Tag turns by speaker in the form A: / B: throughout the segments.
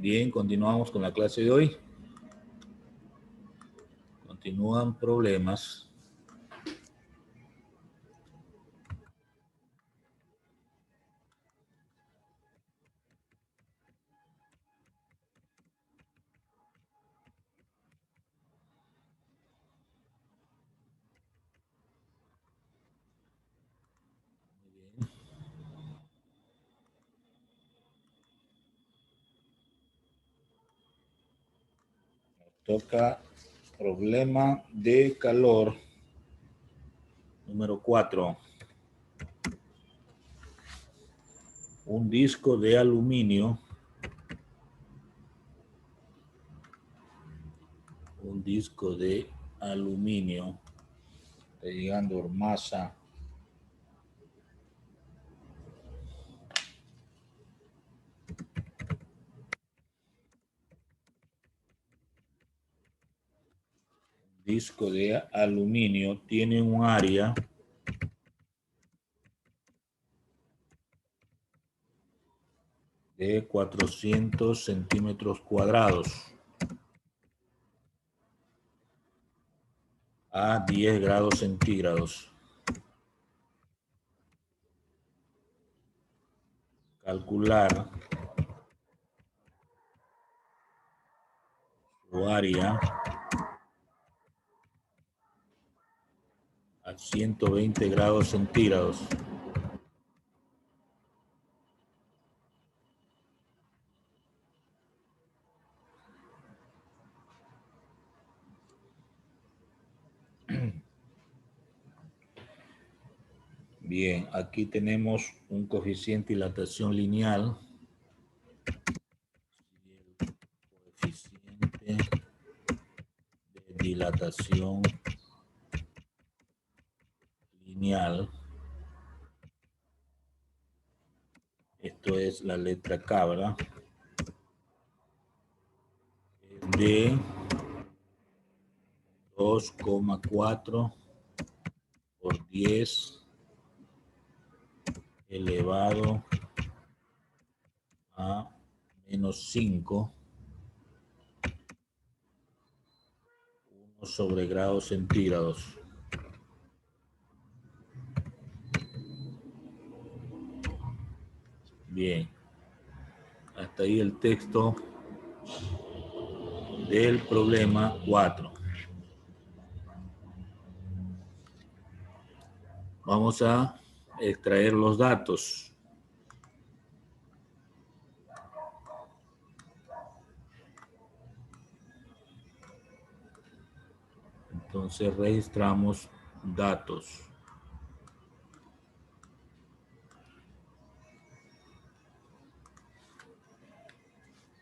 A: Bien, continuamos con la clase de hoy. Continúan problemas. Toca problema de calor número 4. Un disco de aluminio. Un disco de aluminio. Está llegando masa. Disco de aluminio tiene un área de 400 centímetros cuadrados a 10 grados centígrados. Calcular su área a 120 grados centígrados. Bien, aquí tenemos un coeficiente de dilatación lineal. El coeficiente de dilatación lineal. Esto es la letra K, ¿verdad? De 2,4 por 10 elevado a menos 5 sobre grados centígrados. Bien, hasta ahí el texto del problema 4. Vamos a extraer los datos. Entonces registramos datos.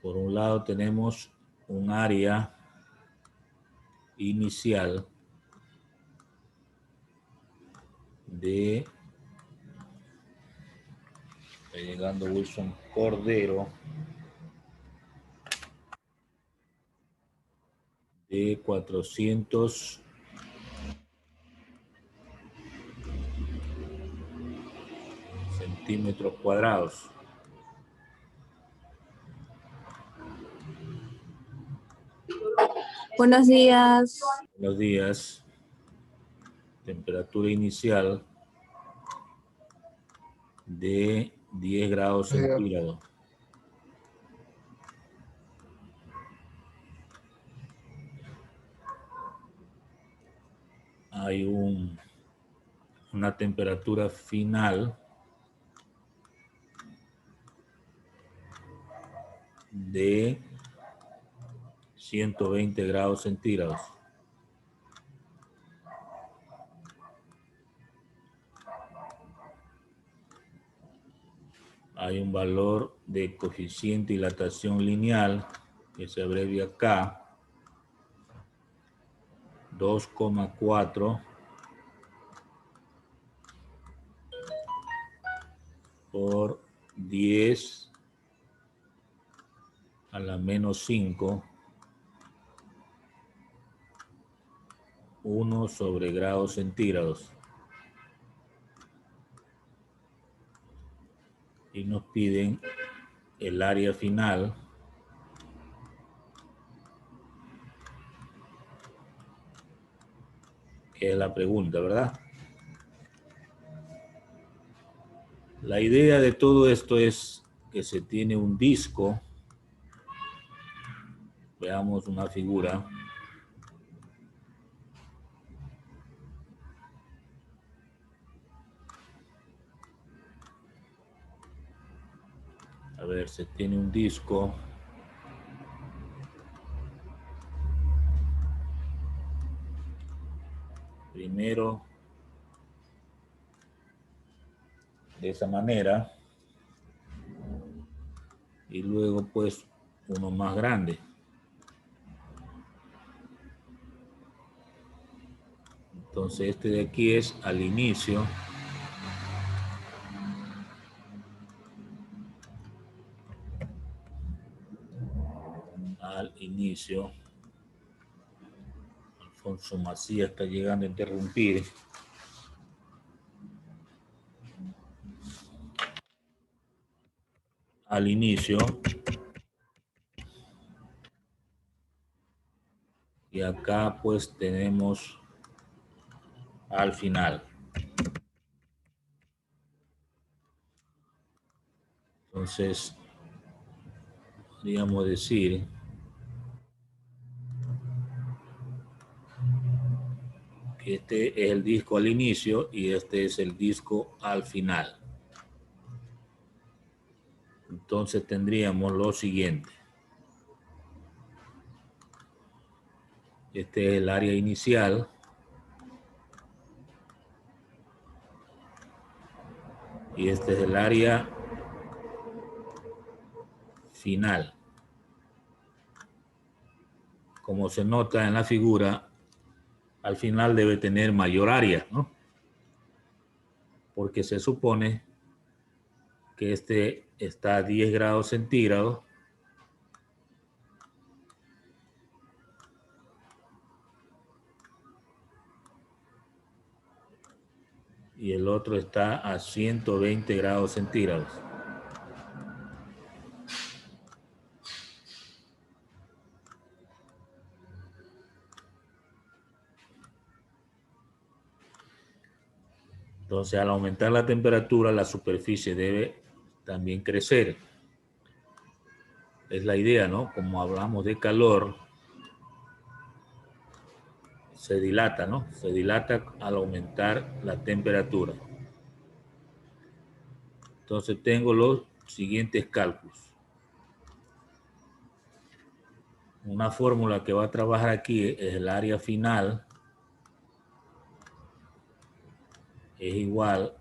A: Por un lado tenemos un área inicial de, está llegando Wilson Cordero, de 400 centímetros cuadrados.
B: Buenos días.
A: Buenos días. Temperatura inicial de 10 grados centígrados. Hay una temperatura final de 120 grados centígrados. Hay un valor de coeficiente de dilatación lineal que se abrevia K, 2,4 por 10 a la menos 5, 1 sobre grados centígrados. Y nos piden el área final, Es la pregunta, ¿verdad? La idea de todo esto es que se tiene un disco. Veamos una figura. A ver, se tiene un disco. Primero, de esa manera. Y luego, pues, uno más grande. Entonces, este de aquí es al inicio. Al inicio. Alfonso Macías está llegando a interrumpir. Al inicio. Y acá pues tenemos al final. Entonces, podríamos decir que este es el disco al inicio y este es el disco al final. Entonces tendríamos lo siguiente. Este es el área inicial. Y este es el área final. Como se nota en la figura, al final debe tener mayor área, ¿no? Porque se supone que este está a 10 grados centígrados y el otro está a 120 grados centígrados. Entonces, al aumentar la temperatura, la superficie debe también crecer. Es la idea, ¿no? Como hablamos de calor, se dilata, ¿no? Se dilata al aumentar la temperatura. Entonces, tengo los siguientes cálculos. Una fórmula que va a trabajar aquí es el área final. Es igual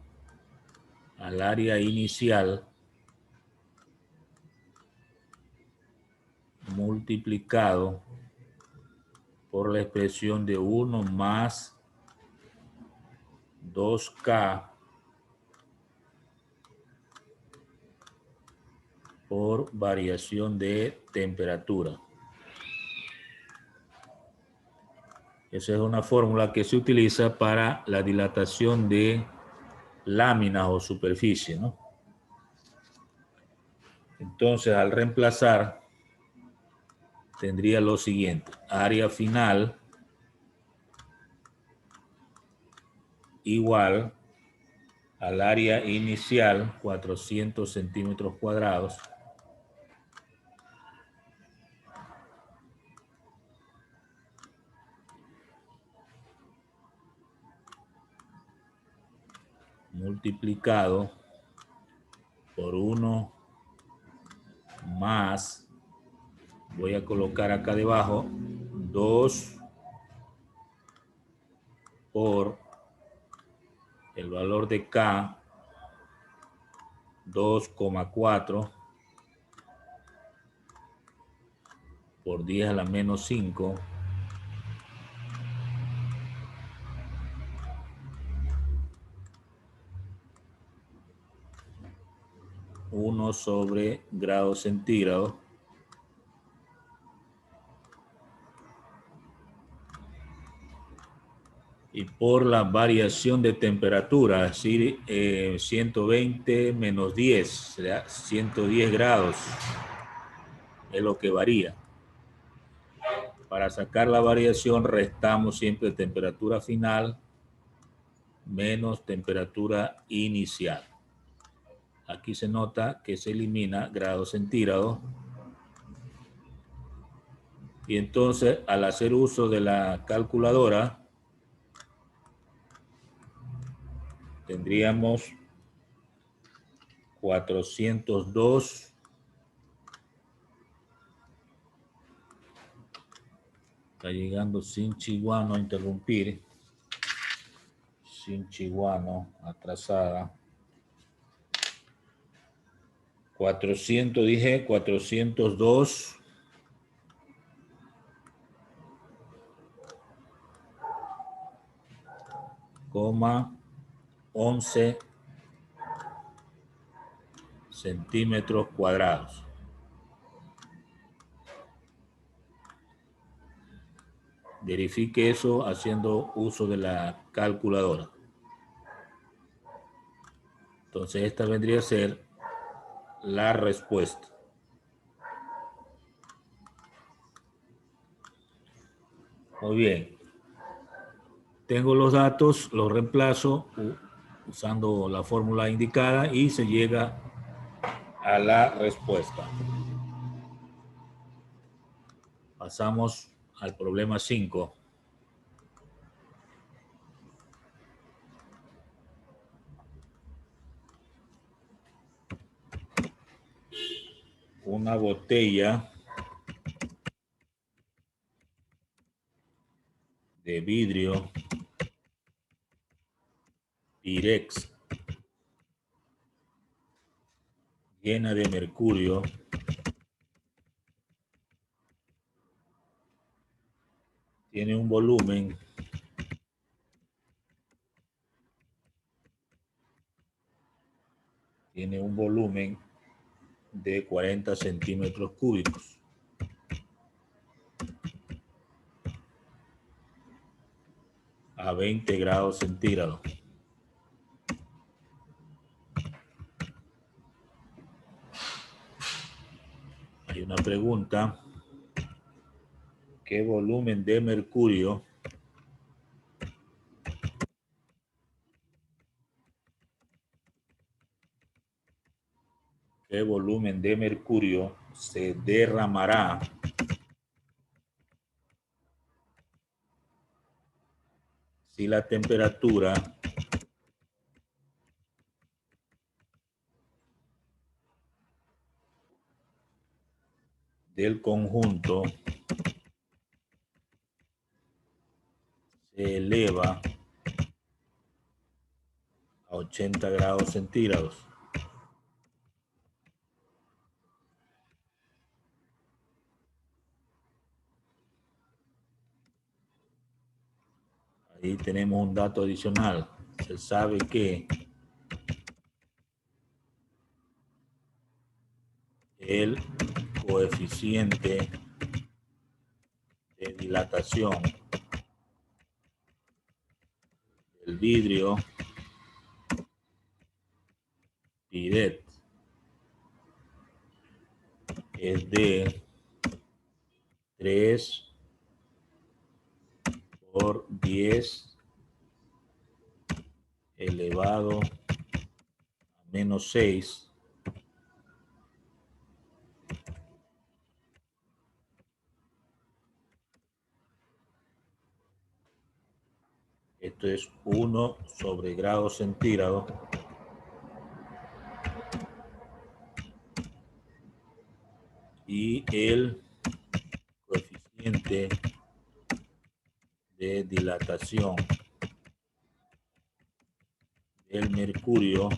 A: al área inicial multiplicado por la expresión de 1 más 2K por variación de temperatura. Esa es una fórmula que se utiliza para la dilatación de láminas o superficie, ¿no? Entonces, al reemplazar, tendría lo siguiente. Área final igual al área inicial, 400 centímetros cuadrados, multiplicado por 1 más, voy a colocar acá debajo, 2 por el valor de K, 2,4 por 10 a la menos 5 1 sobre grados centígrados y por la variación de temperatura, es decir, 120 menos 10, será 110 grados, es lo que varía. Para sacar la variación restamos siempre temperatura final menos temperatura inicial. Aquí se nota que se elimina grados centígrados. Y entonces, al hacer uso de la calculadora, tendríamos 402. Está llegando sin Chiguano a interrumpir. Sin Chiguano, atrasada. 400, dije 402. Coma 11 centímetros cuadrados. Verifique eso haciendo uso de la calculadora. Entonces esta vendría a ser la respuesta. Muy bien. Tengo los datos, los reemplazo usando la fórmula indicada y se llega a la respuesta. Pasamos al problema 5. Una botella de vidrio Pirex llena de mercurio tiene un volumen de 40 centímetros cúbicos. A 20 grados centígrados. Hay una pregunta. ¿Qué volumen de mercurio se derramará si la temperatura del conjunto se eleva a 80 grados centígrados? Ahí tenemos un dato adicional. Se sabe que el coeficiente de dilatación del vidrio Piret es de 3 por 10 elevado a menos 6 Esto es 1 sobre grado centígrado y el coeficiente de dilatación del mercurio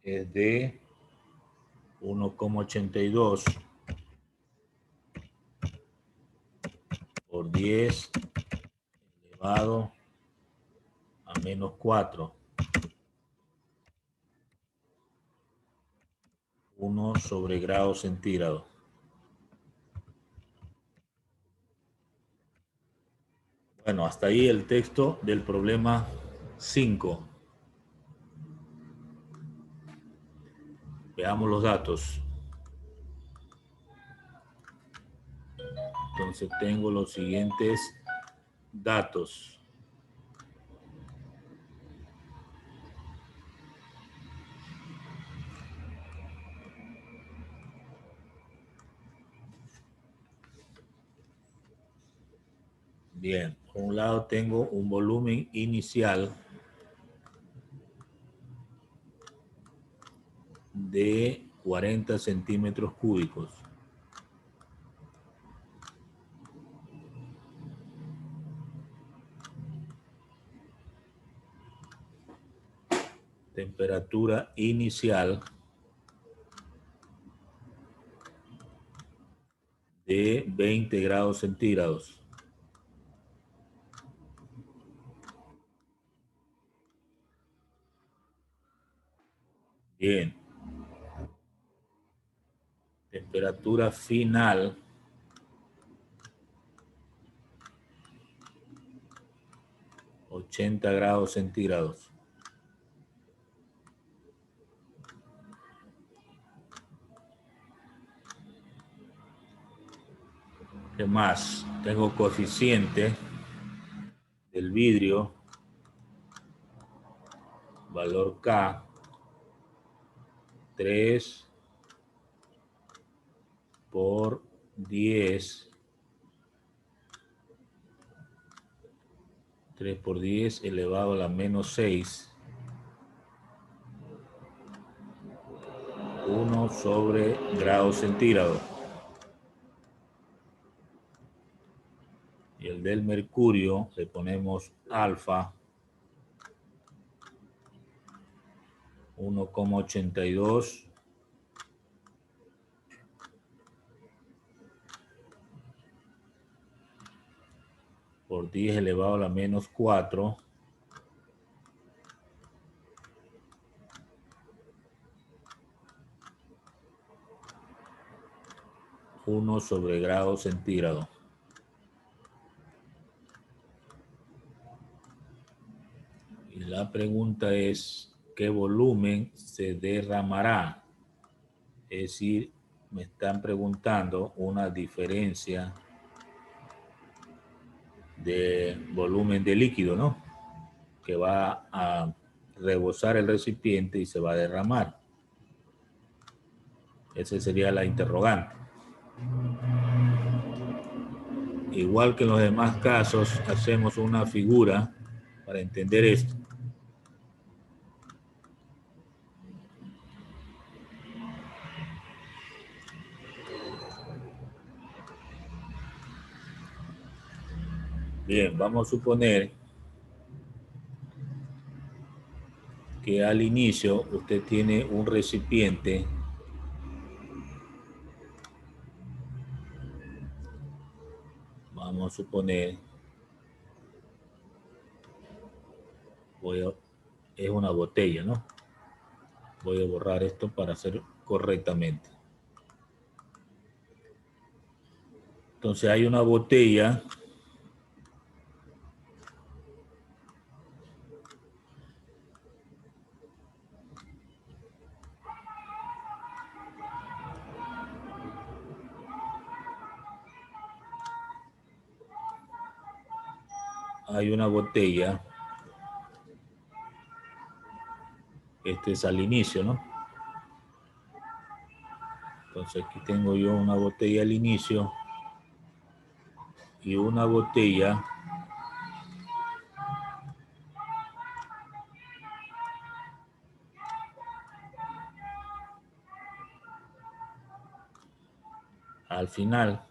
A: es de 1,82 por 10 elevado a menos 4. 1 sobre grado centígrado. Bueno, hasta ahí el texto del problema 5. Veamos los datos. Entonces tengo los siguientes datos. Bien, por un lado tengo un volumen inicial de 40 centímetros cúbicos. Temperatura inicial de 20 grados centígrados. Bien. Temperatura final $80 grados centígrados. ¿Qué más? Tengo coeficiente del vidrio, valor K, 3 por 10, 3 por 10 elevado a la menos 6, 1 sobre grados centígrados. Y el del mercurio le ponemos alfa, 1,82 por 10 elevado a la menos 4, 1 sobre grado centígrado. Y la pregunta es, ¿qué volumen se derramará? Es decir, me están preguntando una diferencia de volumen de líquido, ¿no? Que va a rebosar el recipiente y se va a derramar. Esa sería la interrogante. Igual que en los demás casos, hacemos una figura para entender esto. Bien, vamos a suponer que al inicio usted tiene un recipiente vamos a suponer, es una botella, ¿no? Voy a borrar esto para hacer correctamente. Entonces hay una botella este es al inicio, ¿no? Entonces aquí tengo yo una botella al inicio y una botella al final.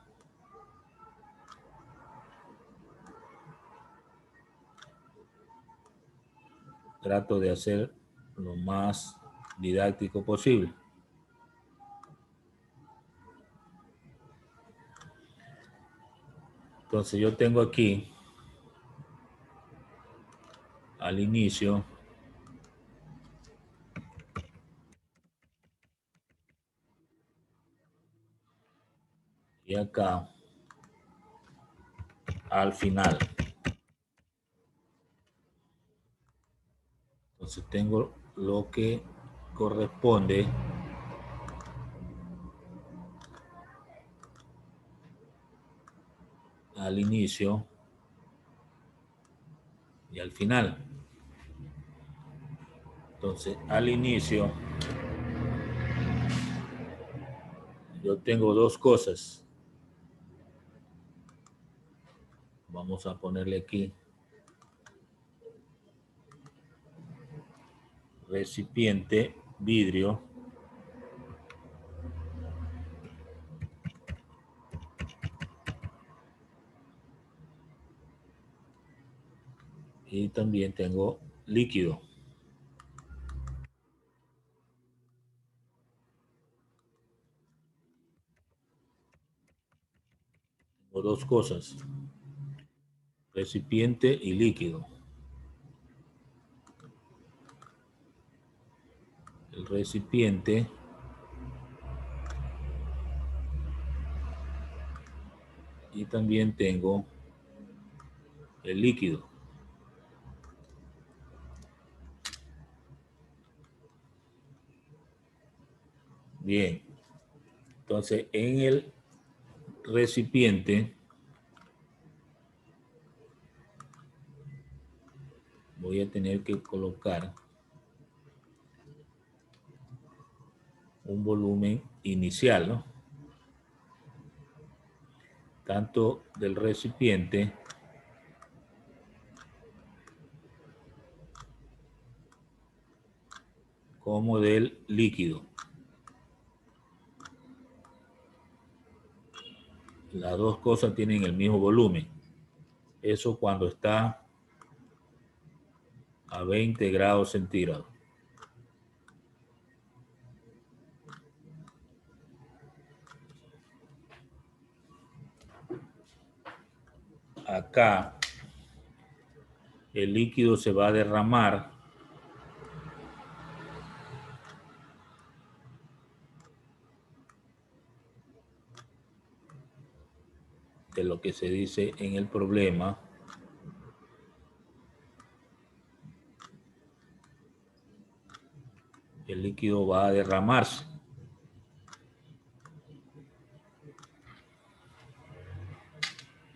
A: Trato de hacer lo más didáctico posible. Entonces yo tengo aquí al inicio y acá al final. Entonces tengo lo que corresponde al inicio y al final. Entonces, al inicio, yo tengo dos cosas. Vamos a ponerle aquí recipiente, vidrio. Y también tengo líquido. Tengo dos cosas, recipiente y líquido. El recipiente y también tengo el líquido. Bien, entonces en el recipiente voy a tener que colocar un volumen inicial, ¿no? Tanto del recipiente como del líquido. Las dos cosas tienen el mismo volumen. Eso cuando está a 20 grados centígrados. Acá el líquido se va a derramar de lo que se dice en el problema. El líquido va a derramarse.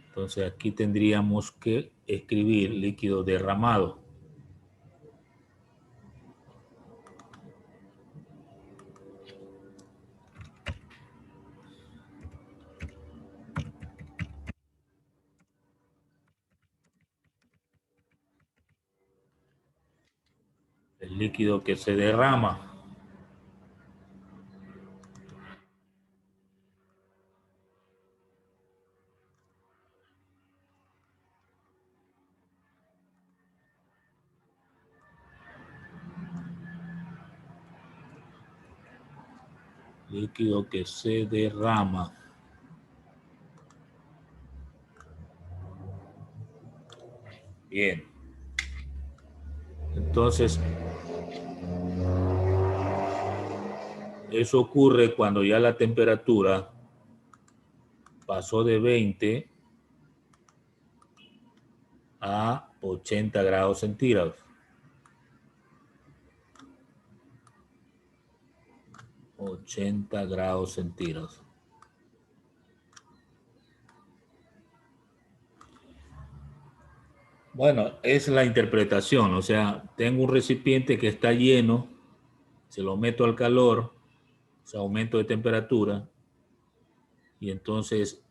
A: Entonces aquí tendríamos que escribir líquido derramado. El líquido que se derrama. Líquido que se derrama. Bien. Entonces, eso ocurre cuando ya la temperatura pasó de 20 a 80 grados centígrados. 80 grados centígrados. Bueno, es la interpretación, o sea, tengo un recipiente que está lleno, se lo meto al calor, o sea, aumento de temperatura, y entonces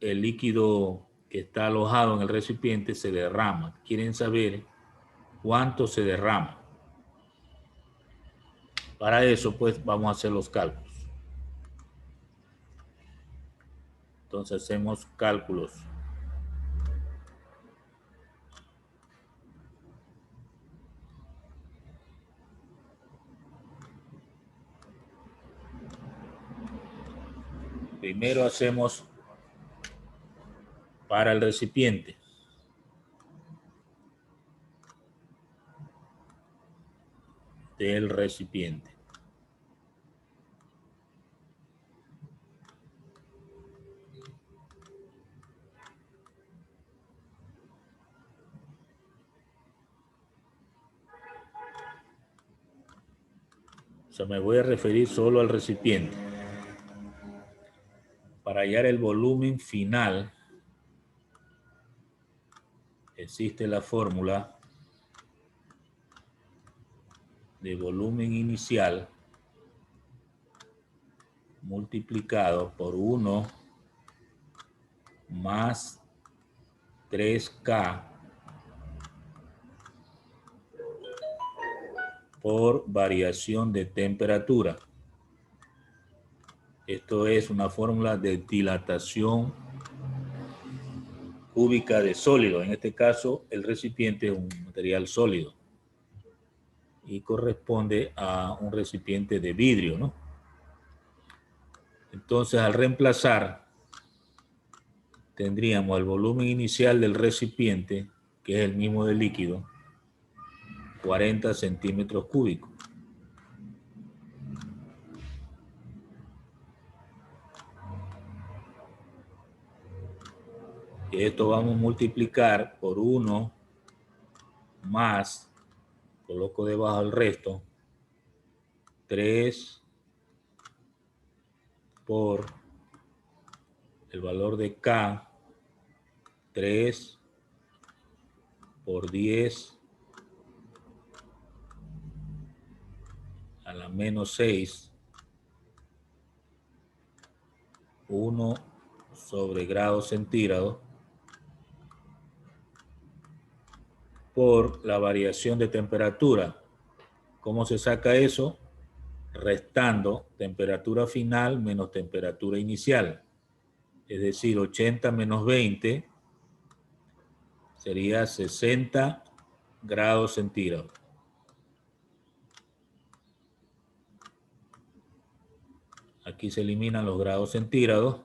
A: el líquido que está alojado en el recipiente se derrama. Quieren saber cuánto se derrama. Para eso, pues, vamos a hacer los cálculos. Entonces hacemos cálculos. Primero hacemos para el recipiente. Del recipiente. O sea, me voy a referir solo al recipiente. Para hallar el volumen final existe la fórmula de volumen inicial multiplicado por 1 más 3K por variación de temperatura. Esto es una fórmula de dilatación cúbica de sólido. En este caso, el recipiente es un material sólido y corresponde a un recipiente de vidrio, ¿no? Entonces, al reemplazar, tendríamos el volumen inicial del recipiente, que es el mismo del líquido, 40 centímetros cúbicos. Y esto vamos a multiplicar por 1 más, coloco debajo el resto, 3 por el valor de K, 3 por 10 a la menos 6, 1 sobre grados centígrados por la variación de temperatura. ¿Cómo se saca eso? Restando temperatura final menos temperatura inicial. Es decir, 80 menos 20 sería 60 grados centígrados. Aquí se eliminan los grados centígrados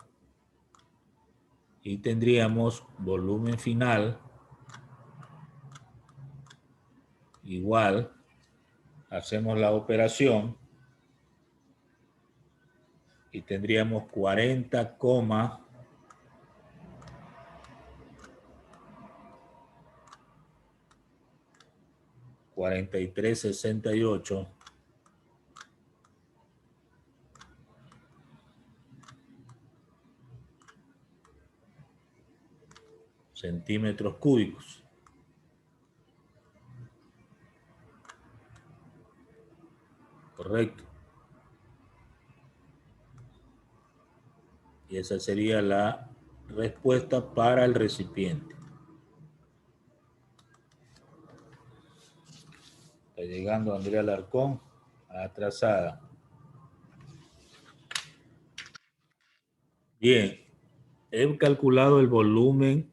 A: y tendríamos volumen final igual, hacemos la operación y tendríamos 40, 4368 centímetros cúbicos. Correcto. Y esa sería la respuesta para el recipiente. Está llegando Andrea Alarcón, atrasada. Bien, he calculado el volumen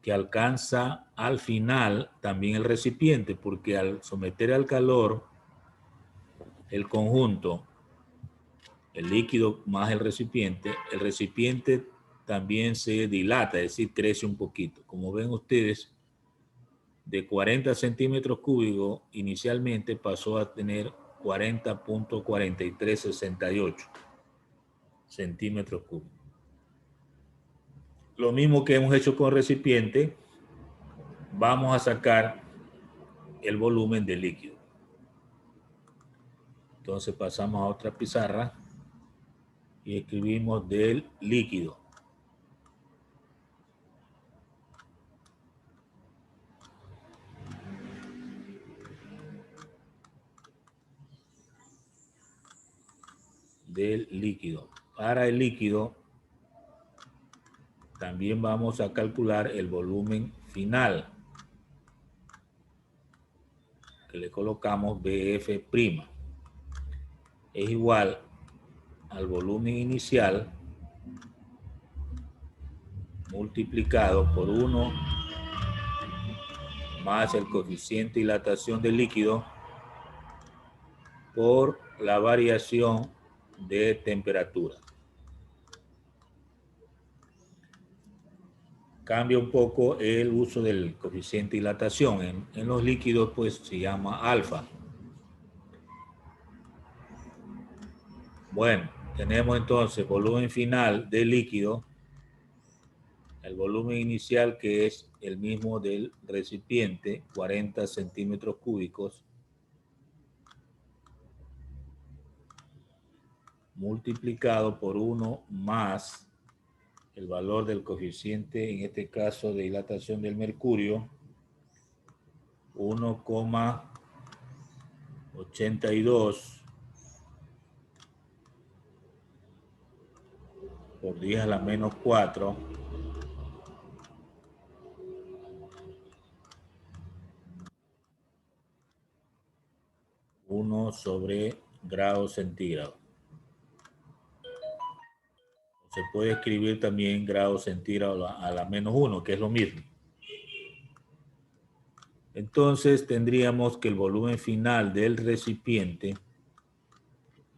A: que alcanza al final también el recipiente, porque al someter al calor el conjunto, el líquido más el recipiente también se dilata, es decir, crece un poquito. Como ven ustedes, de 40 centímetros cúbicos inicialmente pasó a tener 40.4368 centímetros cúbicos. Lo mismo que hemos hecho con el recipiente, vamos a sacar el volumen del líquido. Entonces pasamos a otra pizarra y escribimos del líquido. Del líquido. Para el líquido también vamos a calcular el volumen final, que le colocamos BF'. Es igual al volumen inicial multiplicado por 1 más el coeficiente de dilatación del líquido por la variación de temperatura. Cambia un poco el uso del coeficiente de dilatación. En los líquidos pues se llama alfa. Bueno, tenemos entonces volumen final del líquido, el volumen inicial que es el mismo del recipiente, 40 centímetros cúbicos, multiplicado por 1 más el valor del coeficiente, en este caso de dilatación del mercurio, 1,82 por 10 a la menos 4 1 sobre grado centígrado. Se puede escribir también grado centígrado a la menos 1, que es lo mismo. Entonces tendríamos que el volumen final del recipiente,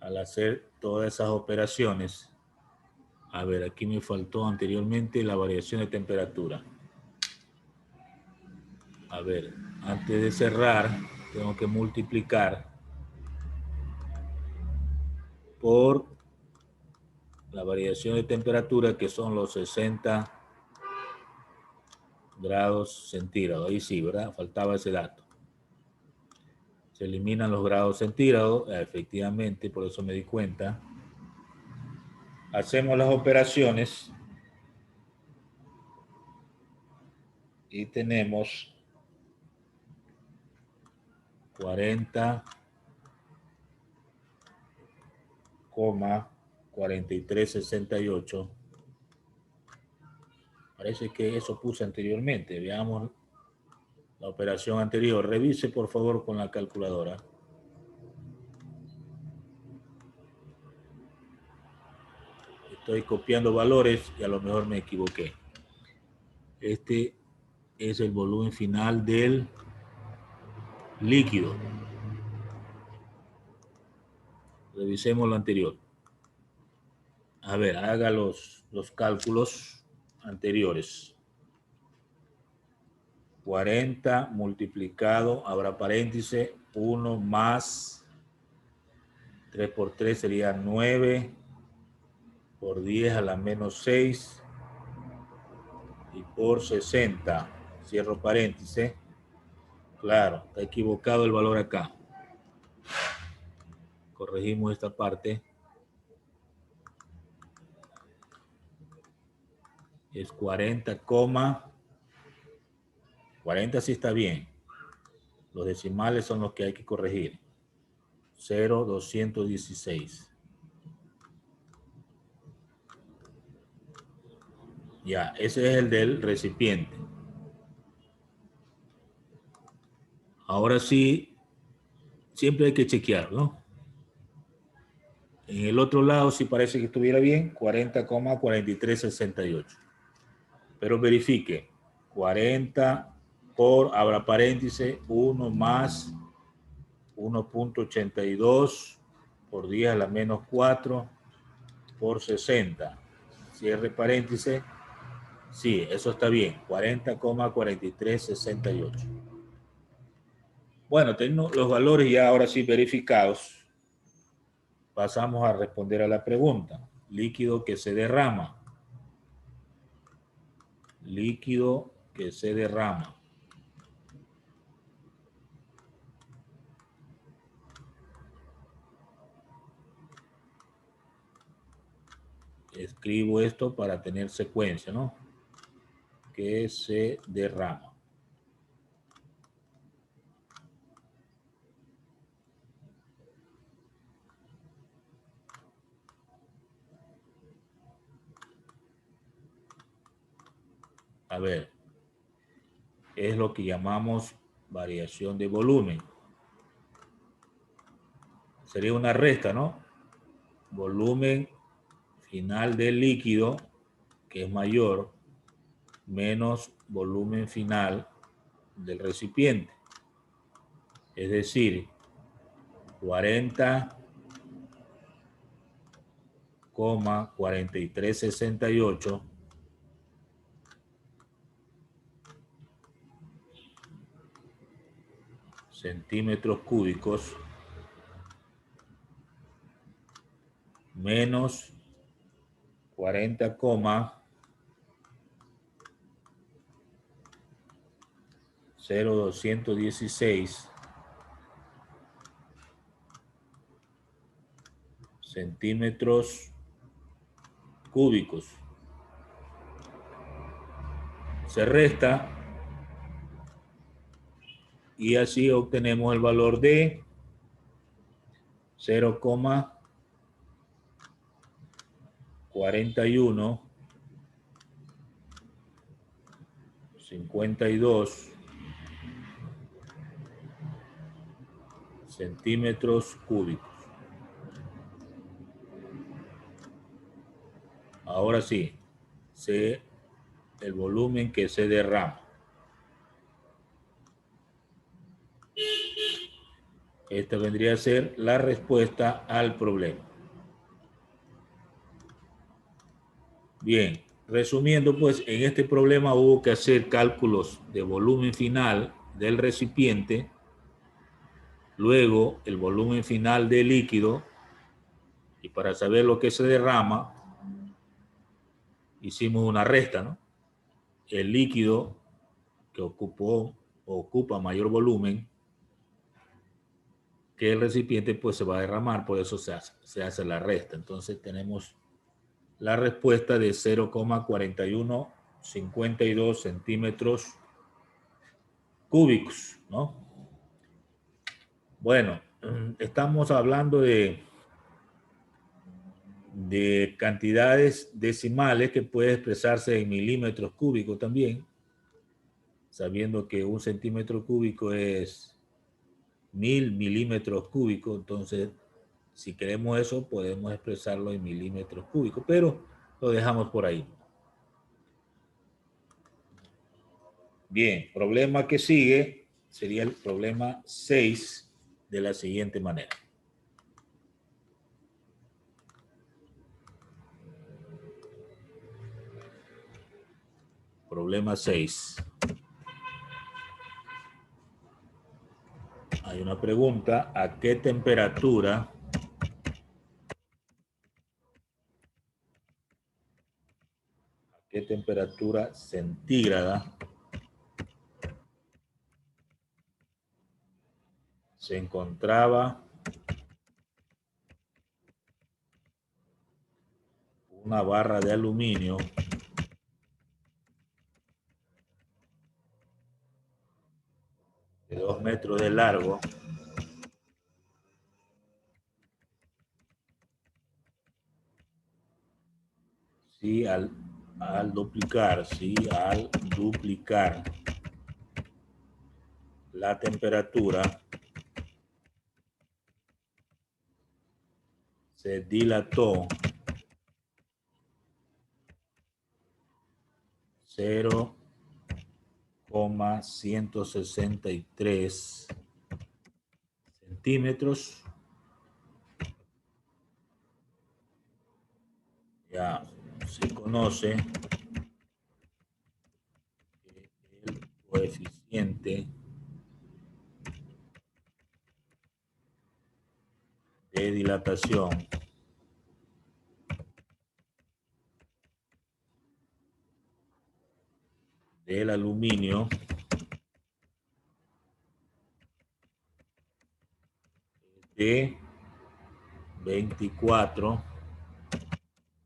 A: al hacer todas esas operaciones, a ver, aquí me faltó anteriormente la variación de temperatura. A ver, antes de cerrar, tengo que multiplicar por la variación de temperatura, que son los 60 grados centígrados. Ahí sí, ¿verdad? Faltaba ese dato. Se eliminan los grados centígrados, efectivamente, por eso me di cuenta. Hacemos las operaciones y tenemos 40,4368. Parece que eso puse anteriormente. Veamos la operación anterior. Revise por favor con la calculadora. Estoy copiando valores y a lo mejor me equivoqué. Este es el volumen final del líquido. Revisemos lo anterior. A ver, haga los cálculos anteriores. 40 multiplicado, habrá paréntesis, 1 más 3 por 3 sería 9 por 10 a la menos 6 y por 60. Cierro paréntesis. Claro, está equivocado el valor acá. Corregimos esta parte. Es 40, 40 sí está bien. Los decimales son los que hay que corregir. 0,216. Ya, ese es el del recipiente. Ahora sí, siempre hay que chequear, ¿no? En el otro lado sí parece que estuviera bien, 40,4368. Pero verifique, 40 por, abra paréntesis, 1 más 1,82 por 10 a la menos 4 por 60. Cierre paréntesis. Sí, eso está bien, 40,4368. Bueno, tengo los valores ya ahora sí verificados. Pasamos a responder a la pregunta. Líquido que se derrama. Líquido que se derrama. Escribo esto para tener secuencia, ¿no? Que se derrama. A ver, es lo que llamamos variación de volumen. Sería una resta, ¿no? Volumen final del líquido, que es mayor, menos volumen final del recipiente. Es decir, 40,4368 centímetros cúbicos menos 40,0216 centímetros cúbicos. se resta y así obtenemos el valor de 0,4152 centímetros cúbicos. Ahora sí, sé el volumen que se derrama. Esta vendría a ser la respuesta al problema. Bien, resumiendo, pues en este problema hubo que hacer cálculos de volumen final del recipiente, luego el volumen final del líquido, y para saber lo que se derrama, hicimos una resta, ¿no? El líquido que ocupa mayor volumen que el recipiente, pues se va a derramar, por eso se hace la resta. Entonces tenemos la respuesta de 0,4152 centímetros cúbicos, ¿no? Bueno, estamos hablando de cantidades decimales que puede expresarse en milímetros cúbicos también, sabiendo que un centímetro cúbico es 1000 milímetros cúbicos. Entonces, si queremos eso, podemos expresarlo en milímetros cúbicos, pero lo dejamos por ahí. Bien, problema que sigue sería el problema 6 de la siguiente manera. Problema 6. Hay una pregunta: ¿a qué temperatura centígrada se encontraba una barra de aluminio de 2 metros de largo si al duplicar la temperatura se dilató 0,163 centímetros. Ya se conoce que el coeficiente de dilatación del aluminio de 24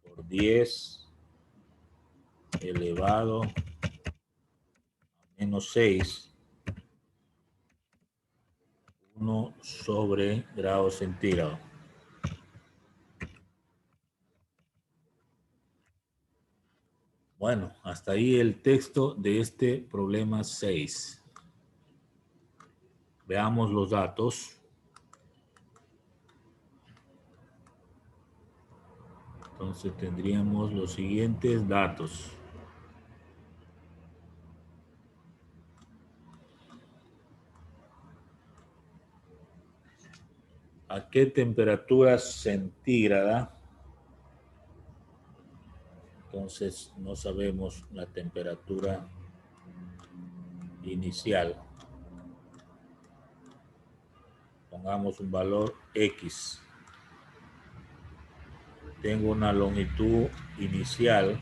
A: por 10 elevado a menos 6, 1 sobre grado centígrado. Bueno, hasta ahí el texto de este problema 6. Veamos los datos. Entonces tendríamos los siguientes datos. ¿A qué temperatura centígrada? Entonces no sabemos la temperatura inicial. Pongamos un valor X. Tengo una longitud inicial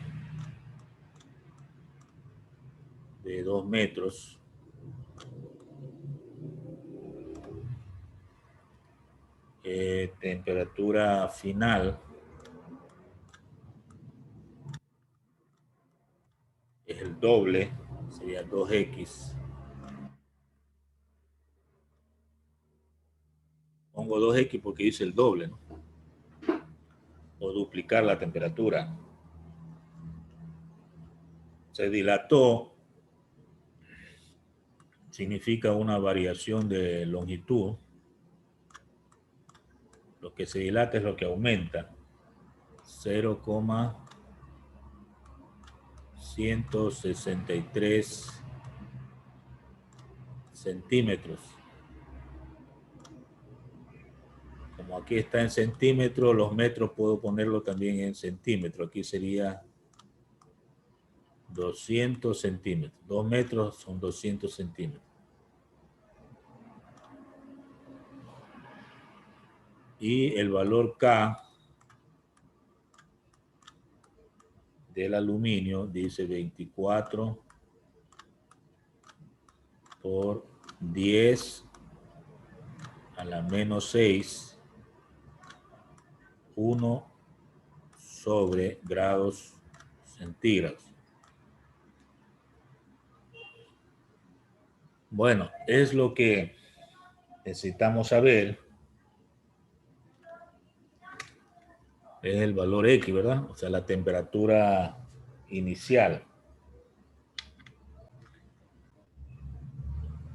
A: de 2 metros. Temperatura final es el doble sería 2x. Pongo 2x porque dice el doble, ¿no? O duplicar la temperatura. Se dilató, significa una variación de longitud. Lo que se dilata es lo que aumenta. 0,163 centímetros. Como aquí está en centímetros, los metros puedo ponerlo también en centímetros. Aquí sería 200 centímetros. 2 metros son 200 centímetros. Y el valor K del aluminio dice 24 por 10 a la menos 6, 1 sobre grados centígrados. Bueno, es lo que necesitamos saber. Es el valor X, ¿verdad? O sea, la temperatura inicial.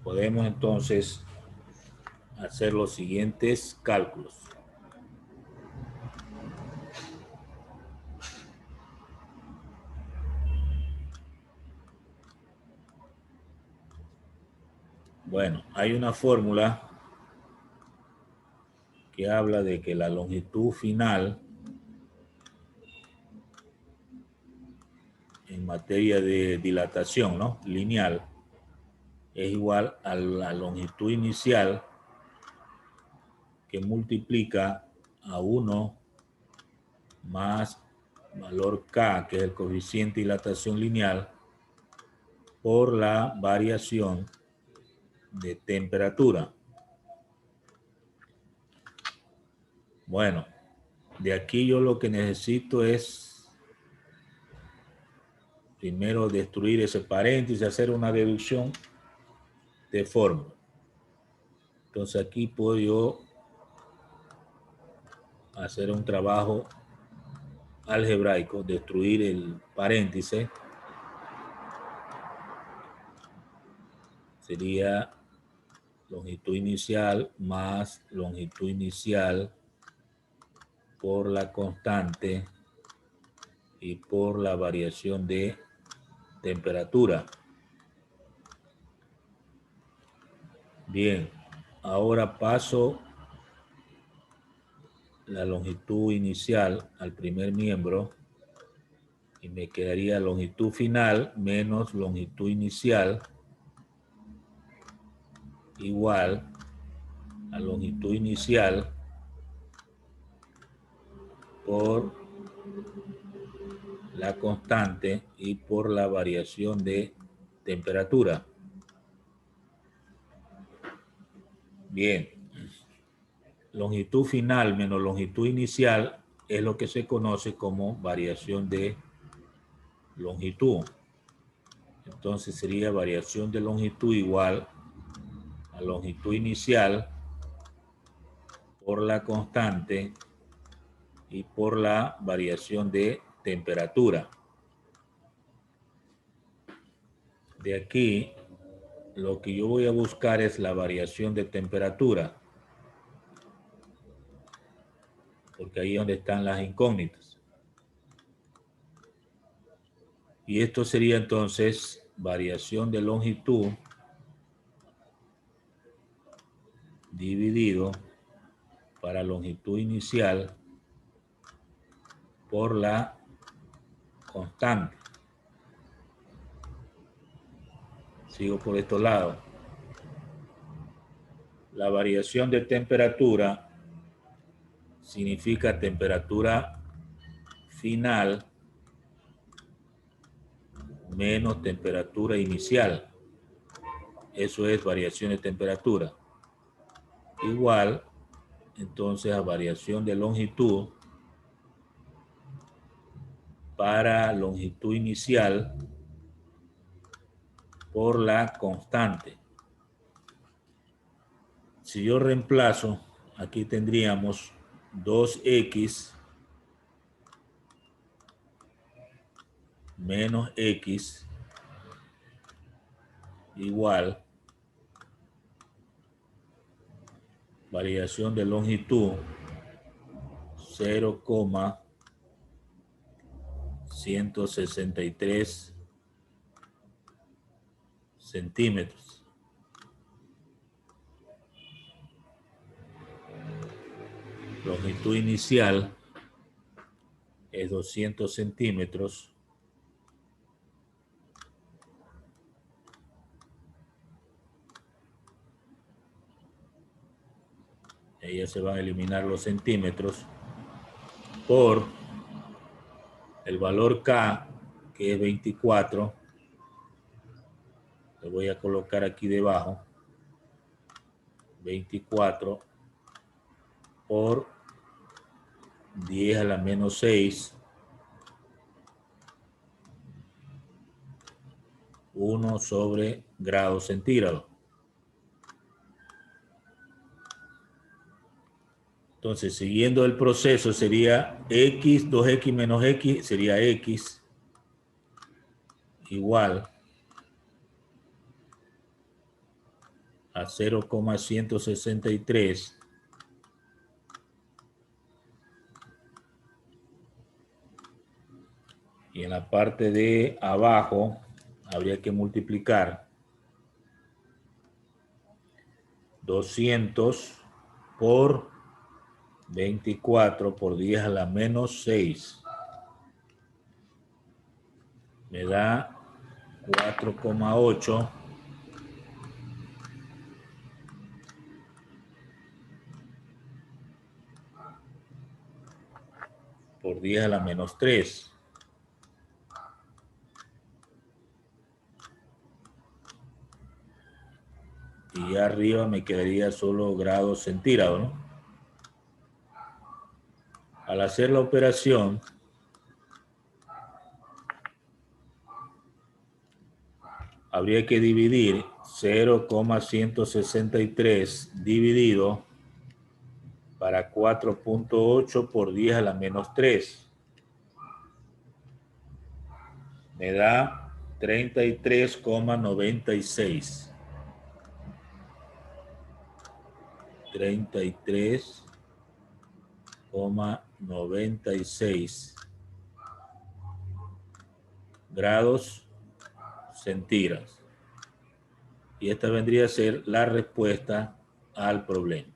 A: Podemos entonces hacer los siguientes cálculos. Bueno, hay una fórmula que habla de que la longitud final en materia de dilatación, ¿no? Lineal, es igual a la longitud inicial que multiplica a 1 más valor K, que es el coeficiente de dilatación lineal, por la variación de temperatura. Bueno, de aquí yo lo que necesito es primero destruir ese paréntesis, hacer una deducción de fórmula. Entonces aquí puedo yo hacer un trabajo algebraico, destruir el paréntesis. Sería longitud inicial más longitud inicial por la constante y por la variación de temperatura. Bien, ahora paso la longitud inicial al primer miembro y me quedaría longitud final menos longitud inicial igual a longitud inicial por la constante y por la variación de temperatura. Bien, longitud final menos longitud inicial es lo que se conoce como variación de longitud. Entonces sería variación de longitud igual a longitud inicial por la constante y por la variación de temperatura. De aquí, lo que yo voy a buscar es la variación de temperatura, porque ahí es donde están las incógnitas. Y esto sería entonces variación de longitud dividido para longitud inicial por la constante. Sigo por estos lados. La variación de temperatura significa temperatura final menos temperatura inicial. Eso es variación de temperatura. Igual, entonces, a variación de longitud para longitud inicial por la constante. Si yo reemplazo, aquí tendríamos 2x menos x igual variación de longitud 0,163 centímetros. Longitud inicial es 200 centímetros. Ahí ya se van a eliminar los centímetros por el valor K, que es 24. Le voy a colocar aquí debajo 24 por 10 a la menos 6, 1 sobre grados centígrados. Entonces, siguiendo el proceso, sería x, 2x menos x, sería x igual a 0,163 y en la parte de abajo habría que multiplicar 200 por 24 por 10 a la menos 6. Me da 4,8 por 10 a la menos 3. Y ya arriba me quedaría solo grados centígrados, ¿no? Al hacer la operación, habría que dividir 0,163 dividido para 4,8 por 10 a la menos 3. Me da 33,96. 33,96 grados centígrados. Y esta vendría a ser la respuesta al problema.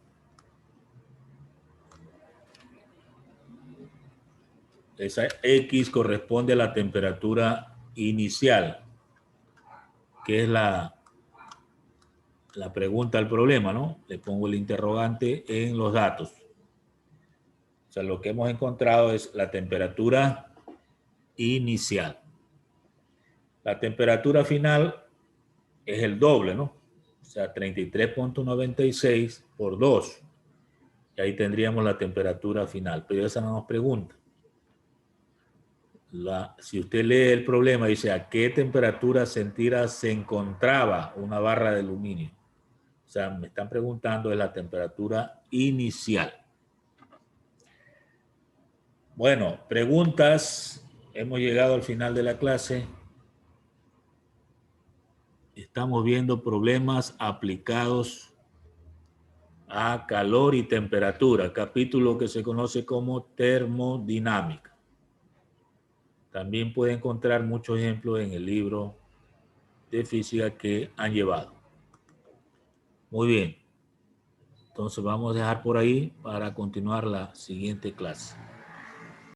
A: Esa X corresponde a la temperatura inicial, que es la pregunta al problema, ¿no? Le pongo el interrogante en los datos. O sea, lo que hemos encontrado es la temperatura inicial. La temperatura final es el doble, ¿no? O sea, 33,96 por 2. Y ahí tendríamos la temperatura final. Pero esa no nos pregunta. Si usted lee el problema, dice a qué temperatura centígrada se encontraba una barra de aluminio. O sea, me están preguntando de la temperatura inicial. Bueno, preguntas. Hemos llegado al final de la clase. Estamos viendo problemas aplicados a calor y temperatura, capítulo que se conoce como termodinámica. También puede encontrar muchos ejemplos en el libro de física que han llevado. Muy bien. Entonces vamos a dejar por ahí para continuar la siguiente clase.